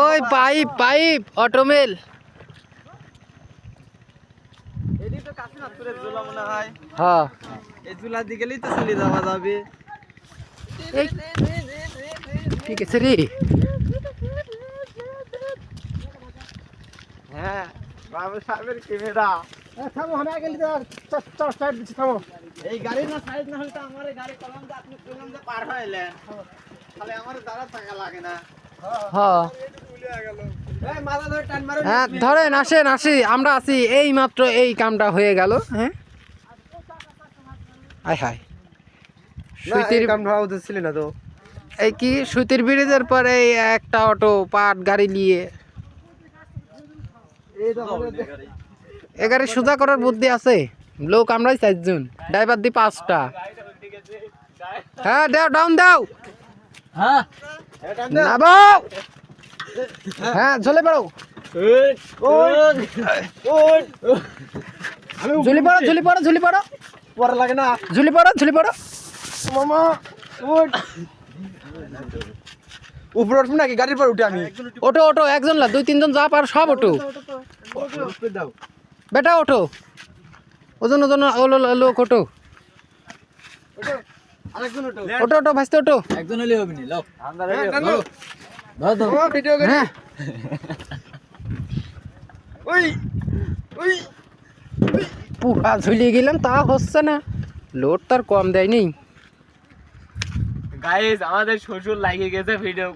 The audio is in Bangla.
ওই পাইপ পাইপ অটোমেল হ্যাঁ এই চুলা দিয়ে গেলেই তো চলে যাওয়া যাবে। ঠিক আছে রে। হ্যাঁ বাবু সাহেবের ক্যামেরা। এই গাড়ি না সাইড না হলে তো আমার গাড়ি কলম যে আপনি কলম যে পার হইলেন তাহলে আমার দাঁড়া থাকা লাগে না। হ্যাঁ এই মাথা ধরে টান মারো। হ্যাঁ ধরেন আসেন আসি আমরা আছি এই মাত্র এই কামটা হয়ে গেল। হ্যাঁ আয় হায় সুইতির কাম হওয়া উচিত ছিল না তো। এই কি সুতির ব্রিজের পরে একটা অটো পাট গাড়ি নিয়ে এই তো এ গাড়ি সোজা করার বুদ্ধি আছে। লোক আমরাই 4 জন, ড্রাইভার দি 5টা। হ্যাঁ দাও ডাউন দাও। হ্যাঁ নামাও। হ্যাঁ ঝুলে পড়ো ঝুলি পড়ো ঝুলি পড়ো ঝুলি পড়ো পরে লাগে না ঝুলি পড়ো ঝুলি পড়ো। মামা উঠ উপরে উঠবো নাকি গাড়ির পর উঠে আমি? ওটো ওটো একজন না 2-3 জন যা পার সব ওটো দাও বেটা ওঠো ওজন ওজন লোক ওটো আরেকজন উঠো। ওটো ওটো ভাসতে ওটো। একজন হলে হবে না। লাও দাও দাও ভিডিও করে। হ্যাঁ ওই ওই পুরা ঝুলিয়ে গেলাম তা হচ্ছে না, লোড তার কম দেয়নি। গাইস আমাদের শ্বশুর লাগিয়ে গেছে ভিডিও